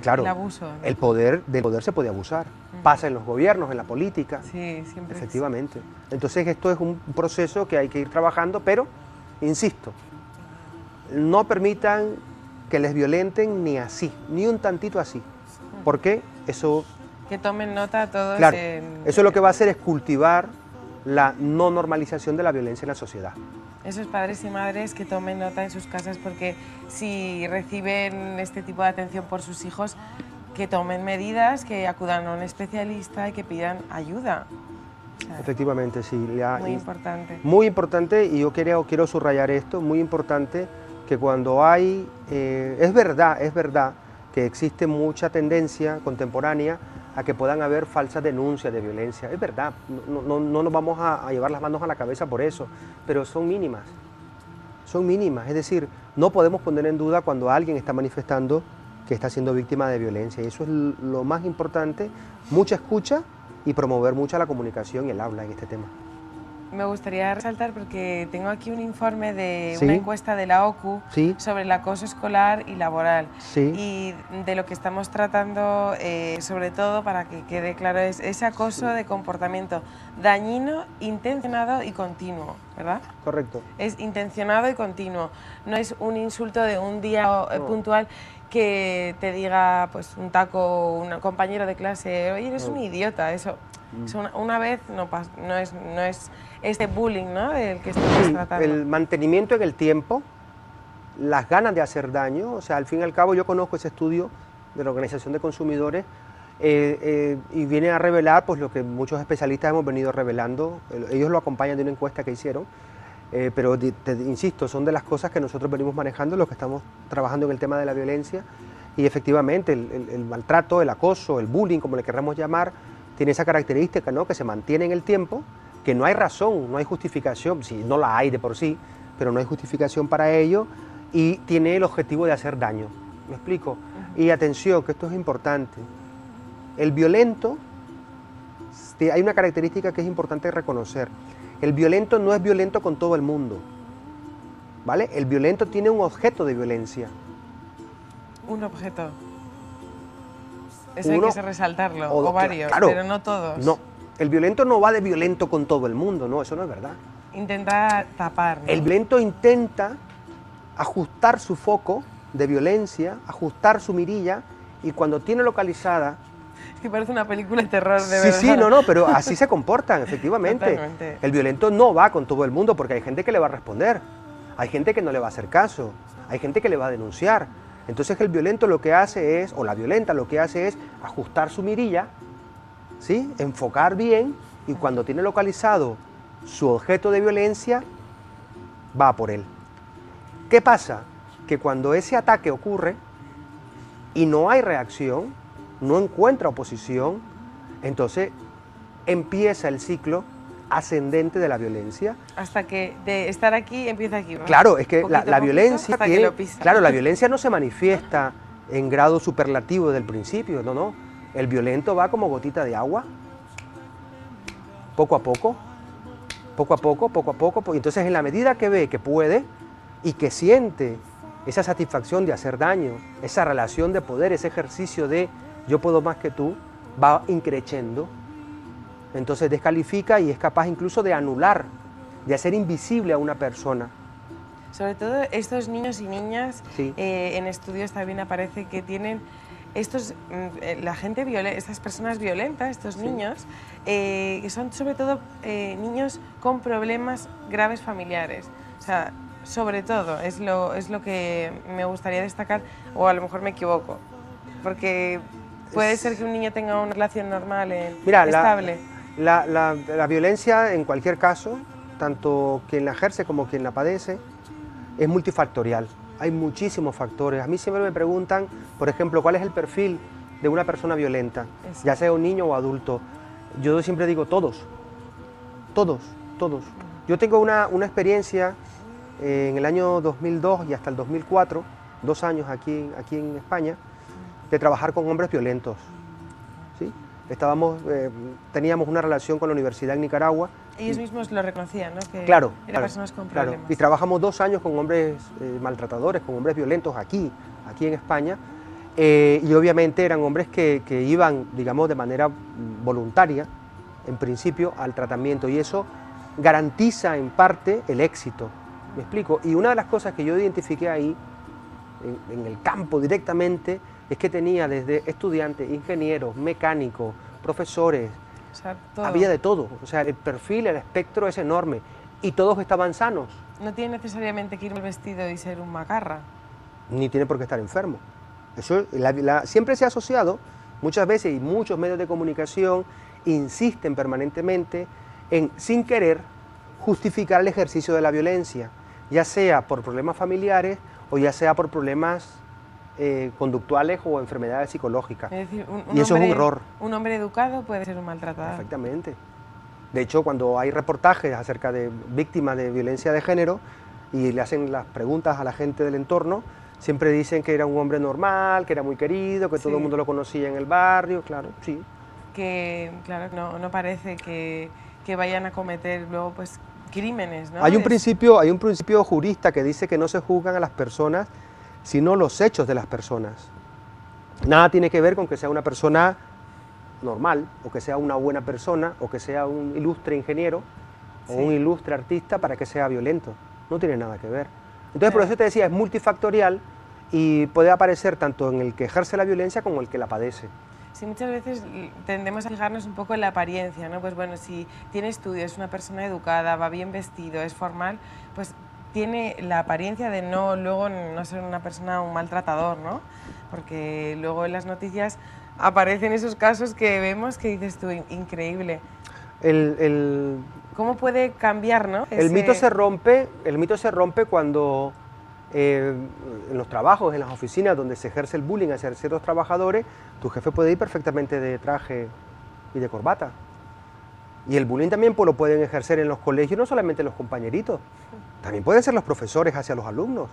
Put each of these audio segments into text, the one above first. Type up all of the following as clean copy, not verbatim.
Claro, el abuso, ¿no? del poder se puede abusar. Pasa en los gobiernos, en la política. Sí, siempre. Efectivamente. Entonces esto es un proceso que hay que ir trabajando, pero, insisto, no permitan que les violenten ni así, ni un tantito así. Porque eso... Que tomen nota todos. Claro, eso lo que va a hacer es cultivar la no normalización de la violencia en la sociedad. Esos padres y madres que tomen nota en sus casas, porque si reciben este tipo de atención por sus hijos, que tomen medidas, que acudan a un especialista y que pidan ayuda. O sea, efectivamente, sí. muy importante. Muy importante, y yo quiero subrayar esto, muy importante que cuando hay... es verdad que existe mucha tendencia contemporánea a que puedan haber falsas denuncias de violencia. Es verdad, no nos vamos a llevar las manos a la cabeza por eso, pero son mínimas. Son mínimas, es decir, no podemos poner en duda cuando alguien está manifestando que está siendo víctima de violencia. Y eso es lo más importante, mucha escucha y promover mucho la comunicación y el habla en este tema. Me gustaría resaltar porque tengo aquí un informe de ¿Sí? una encuesta de la OCU ¿Sí? sobre el acoso escolar y laboral. ¿Sí? Y de lo que estamos tratando, sobre todo para que quede claro, es ese acoso de comportamiento dañino, intencionado y continuo, ¿verdad? Correcto. Es intencionado y continuo, no es un insulto de un día puntual que te diga pues un taco, un compañero de clase, oye, eres un idiota, eso una vez no es este bullying, ¿no?, del que estamos tratando. El mantenimiento en el tiempo, las ganas de hacer daño, o sea, al fin y al cabo yo conozco ese estudio de la Organización de Consumidores y viene a revelar pues lo que muchos especialistas hemos venido revelando. Ellos lo acompañan de una encuesta que hicieron, pero te insisto, son de las cosas que nosotros venimos manejando, los que estamos trabajando en el tema de la violencia, y efectivamente el maltrato, el acoso, el bullying, como le queramos llamar, tiene esa característica, ¿no?, que se mantiene en el tiempo, que no hay razón, no hay justificación, sí, no la hay de por sí, pero no hay justificación para ello, y tiene el objetivo de hacer daño. ¿Me explico? Y atención, que esto es importante. El violento, hay una característica que es importante reconocer. El violento no es violento con todo el mundo, ¿vale? El violento tiene un objeto de violencia. Un objeto. Eso hay que resaltarlo, o varios, claro, pero no todos. No, el violento no va de violento con todo el mundo, no, eso no es verdad. Intenta tapar, ¿no? El violento intenta ajustar su foco de violencia, ajustar su mirilla, y cuando tiene localizada... Es que parece una película de terror, de verdad. Sí, no, pero así se comportan, efectivamente. Totalmente. El violento no va con todo el mundo porque hay gente que le va a responder, hay gente que no le va a hacer caso, hay gente que le va a denunciar. Entonces el violento lo que hace es, o la violenta lo que hace es ajustar su mirilla, ¿sí?, enfocar bien, y cuando tiene localizado su objeto de violencia, va por él. ¿Qué pasa? Que cuando ese ataque ocurre y no hay reacción, no encuentra oposición, entonces empieza el ciclo ascendente de la violencia. Hasta que de estar aquí empieza aquí, ¿no? Claro, es que la violencia hasta que lo pisa. Claro, la violencia no se manifiesta en grado superlativo desde el principio, no. El violento va como gotita de agua, poco a poco, y entonces en la medida que ve que puede y que siente esa satisfacción de hacer daño, esa relación de poder, ese ejercicio de yo puedo más que tú, va increciendo. Entonces descalifica y es capaz incluso de anular, de hacer invisible a una persona. Sobre todo estos niños y niñas, Sí. En estudios también aparece que tienen estas personas violentas, estos niños, que son sobre todo niños con problemas graves familiares. O sea, sobre todo, es lo que me gustaría destacar, o a lo mejor me equivoco, porque puede ser que un niño tenga una relación normal, estable. La violencia, en cualquier caso, tanto quien la ejerce como quien la padece, es multifactorial. Hay muchísimos factores. A mí siempre me preguntan, por ejemplo, ¿cuál es el perfil de una persona violenta? Exacto. Ya sea un niño o adulto. Yo siempre digo todos. Yo tengo una experiencia en el año 2002 y hasta el 2004, 2 años aquí en España, de trabajar con hombres violentos, ¿sí? Teníamos una relación con la universidad en Nicaragua. Ellos mismos lo reconocían, ¿no? Que Claro, eran personas con problemas. Y trabajamos 2 años con hombres maltratadores, con hombres violentos aquí en España, Y obviamente eran hombres que iban, digamos, de manera voluntaria, en principio, al tratamiento, y eso garantiza en parte el éxito. ¿Me explico? Y una de las cosas que yo identifiqué ahí, en el campo directamente, es que tenía desde estudiantes, ingenieros, mecánicos, profesores, O sea, todo. había de todo. O sea, el perfil, el espectro es enorme, y todos estaban sanos. No tiene necesariamente que ir mal vestido y ser un macarra. Ni tiene por qué estar enfermo. Eso siempre se ha asociado, muchas veces, y muchos medios de comunicación insisten permanentemente en, sin querer, justificar el ejercicio de la violencia, ya sea por problemas familiares o ya sea por problemas conductuales o enfermedades psicológicas. Es decir, y eso es un error. Un hombre educado puede ser un maltratador. Perfectamente. De hecho, cuando hay reportajes acerca de víctimas de violencia de género y le hacen las preguntas a la gente del entorno, siempre dicen que era un hombre normal, que era muy querido, que todo el mundo lo conocía en el barrio, claro, sí. Que, claro, no parece que vayan a cometer luego, pues, crímenes, ¿no? Hay un principio jurista que dice que no se juzgan a las personas, sino los hechos de las personas. Nada tiene que ver con que sea una persona normal, o que sea una buena persona, o que sea un ilustre ingeniero, o un ilustre artista para que sea violento. No tiene nada que ver. Entonces, por eso te decía, es multifactorial y puede aparecer tanto en el que ejerce la violencia como el que la padece. Sí, muchas veces tendemos a fijarnos un poco en la apariencia, ¿no? Pues bueno, si tiene estudios, es una persona educada, va bien vestido, es formal, pues tiene la apariencia de luego no ser una persona, un maltratador, ¿no? Porque luego en las noticias aparecen esos casos que vemos que dices tú, increíble. ¿Cómo puede cambiar, no? El mito se rompe cuando en los trabajos, en las oficinas donde se ejerce el bullying hacia ciertos trabajadores, tu jefe puede ir perfectamente de traje y de corbata. Y el bullying también pues, lo pueden ejercer en los colegios, no solamente los compañeritos, también pueden ser los profesores hacia los alumnos.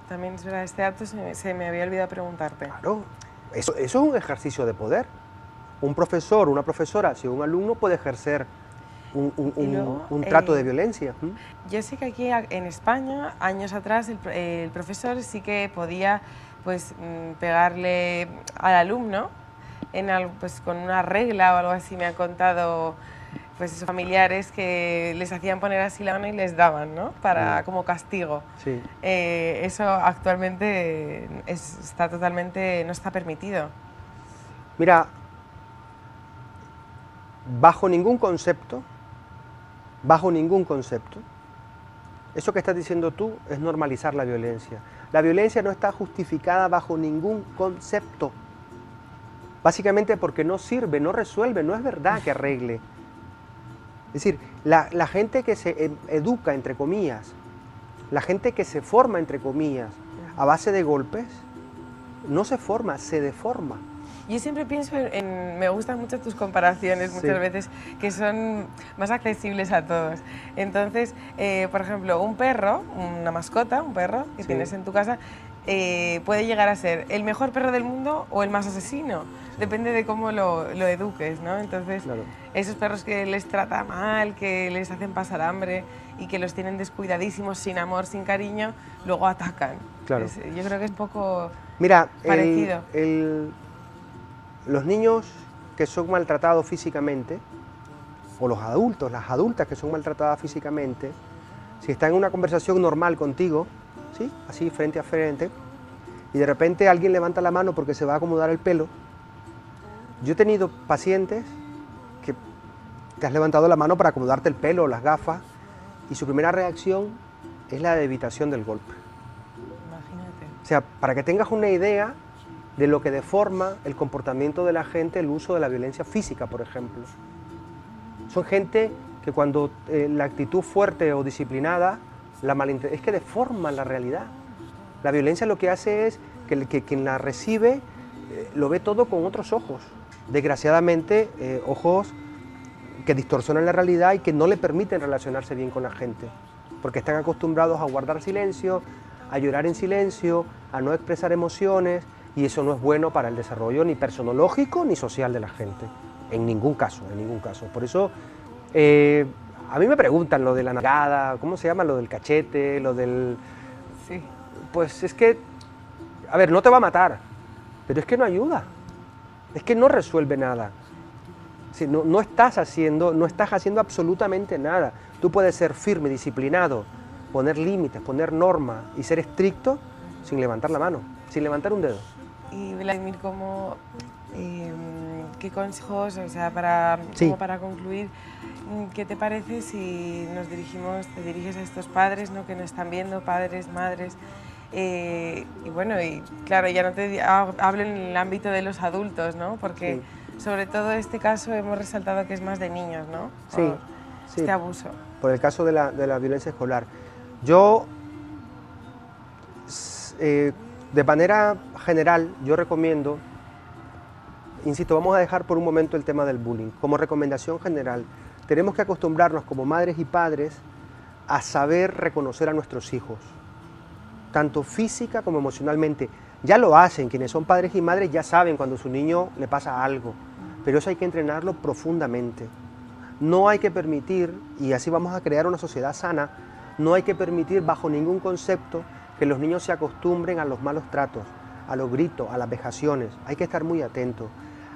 También es verdad, este acto se me había olvidado preguntarte. Claro, eso es un ejercicio de poder. Un profesor, una profesora hacia un alumno puede ejercer un trato de violencia. Yo sé que aquí en España, años atrás, el profesor sí que podía pues, pegarle al alumno pues, con una regla o algo así. Me han contado pues, esos familiares que les hacían poner así la mano y les daban, ¿no? Como castigo. Sí. Eso actualmente no está permitido. Mira, bajo ningún concepto, eso que estás diciendo tú es normalizar la violencia. La violencia no está justificada bajo ningún concepto. Básicamente porque no sirve, no resuelve, no es verdad que arregle. Es decir, la gente que se educa, entre comillas, la gente que se forma, entre comillas, a base de golpes, no se forma, se deforma. Yo siempre pienso me gustan mucho tus comparaciones muchas veces, que son más accesibles a todos. Entonces, por ejemplo, un perro, una mascota, un perro que tienes en tu casa, puede llegar a ser el mejor perro del mundo o el más asesino. Depende de cómo lo eduques, ¿no? Entonces, esos perros que les trata mal, que les hacen pasar hambre y que los tienen descuidadísimos, sin amor, sin cariño, luego atacan. Claro. Yo creo que es un poco parecido. Mira, los niños que son maltratados físicamente, o los adultos, las adultas que son maltratadas físicamente, si están en una conversación normal contigo, ¿sí? Así frente a frente, y de repente alguien levanta la mano porque se va a acomodar el pelo. Yo he tenido pacientes que te has levantado la mano para acomodarte el pelo o las gafas, y su primera reacción es la de evitación del golpe. Imagínate. O sea, para que tengas una idea de lo que deforma el comportamiento de la gente, el uso de la violencia física, por ejemplo. Son gente que cuando la actitud fuerte o disciplinada, es que deforman la realidad. La violencia lo que hace es que quien la recibe lo ve todo con otros ojos. Desgraciadamente, ojos que distorsionan la realidad y que no le permiten relacionarse bien con la gente, porque están acostumbrados a guardar silencio, a llorar en silencio, a no expresar emociones, y eso no es bueno para el desarrollo ni personológico ni social de la gente, en ningún caso, en ningún caso. Por eso, a mí me preguntan lo de la nalgada, ¿cómo se llama? Lo del cachete, lo del... Sí. Pues es que, a ver, no te va a matar, pero es que no ayuda, es que no resuelve nada. Si no estás haciendo absolutamente nada. Tú puedes ser firme, disciplinado, poner límites, poner normas y ser estricto sin levantar la mano, sin levantar un dedo. Y Vladimir, ¿qué consejos, o sea, como para concluir, qué te parece si te diriges a estos padres, ¿no?, que nos están viendo, padres, madres, y bueno, y claro, ya no te hablo en el ámbito de los adultos, ¿no?, porque sobre todo este caso hemos resaltado que es más de niños, ¿no?, sí, este abuso. Por el caso de la violencia escolar. Yo, de manera general, yo recomiendo, insisto, vamos a dejar por un momento el tema del bullying. Como recomendación general, tenemos que acostumbrarnos como madres y padres a saber reconocer a nuestros hijos, tanto física como emocionalmente. Ya lo hacen, quienes son padres y madres ya saben cuando a su niño le pasa algo, pero eso hay que entrenarlo profundamente. No hay que permitir, y así vamos a crear una sociedad sana, no hay que permitir bajo ningún concepto que los niños se acostumbren a los malos tratos, a los gritos, a las vejaciones. Hay que estar muy atentos.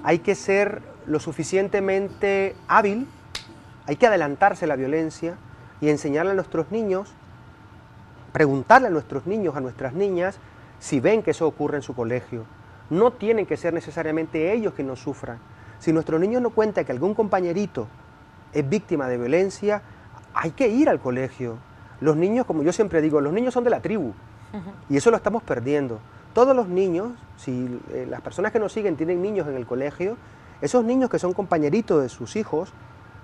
Hay que ser lo suficientemente hábil, hay que adelantarse a la violencia y enseñarle a nuestros niños, preguntarle a nuestros niños, a nuestras niñas, si ven que eso ocurre en su colegio. No tienen que ser necesariamente ellos quienes nos sufran. Si nuestro niño no cuenta que algún compañerito es víctima de violencia, hay que ir al colegio. Los niños, como yo siempre digo, los niños son de la tribu y eso lo estamos perdiendo. Todos los niños, si las personas que nos siguen tienen niños en el colegio, esos niños que son compañeritos de sus hijos,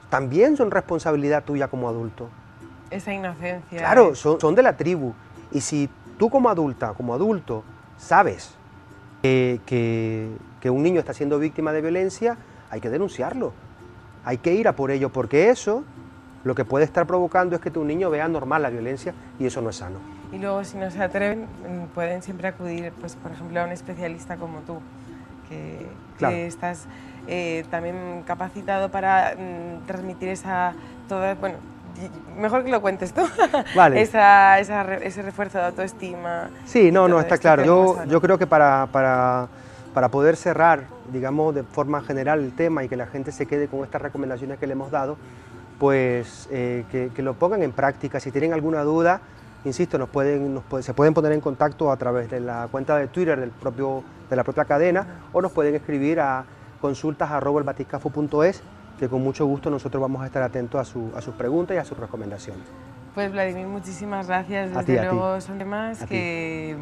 también son responsabilidad tuya como adulto. Esa inocencia. Claro, son de la tribu. Y si tú como adulta, como adulto, sabes que un niño está siendo víctima de violencia, hay que denunciarlo. Hay que ir a por ello, porque eso lo que puede estar provocando es que tu niño vea normal la violencia y eso no es sano. Y luego, si no se atreven, pueden siempre acudir, pues, por ejemplo, a un especialista como tú, que estás también capacitado para transmitir bueno, mejor que lo cuentes tú, vale. ese refuerzo de autoestima. Sí, no, está claro. Yo creo que para poder cerrar, digamos, de forma general el tema y que la gente se quede con estas recomendaciones que le hemos dado, pues que lo pongan en práctica. Si tienen alguna duda, insisto, se pueden poner en contacto a través de la cuenta de Twitter de la propia cadena o nos pueden escribir a consultas@elbatiscafo.es, que con mucho gusto nosotros vamos a estar atentos a sus preguntas y a sus recomendaciones. Pues Vladimir, muchísimas gracias. Desde luego son temas que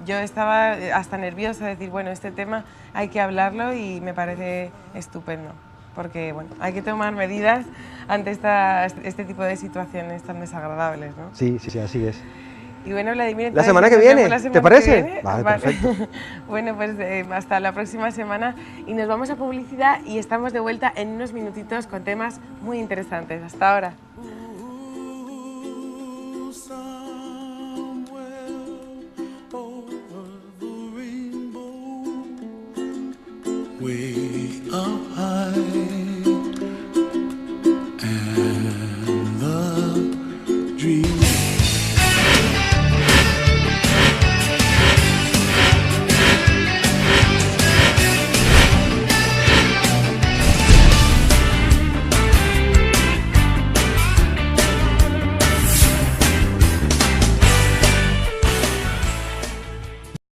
yo estaba hasta nerviosa de decir, bueno, este tema hay que hablarlo y me parece estupendo. Porque bueno, hay que tomar medidas ante este tipo de situaciones tan desagradables, ¿no? Sí, así es. Y bueno, Vladimir, la semana que viene, ¿te parece? Vale, perfecto. Bueno, pues hasta la próxima semana y nos vamos a publicidad y estamos de vuelta en unos minutitos con temas muy interesantes. Hasta ahora. Way out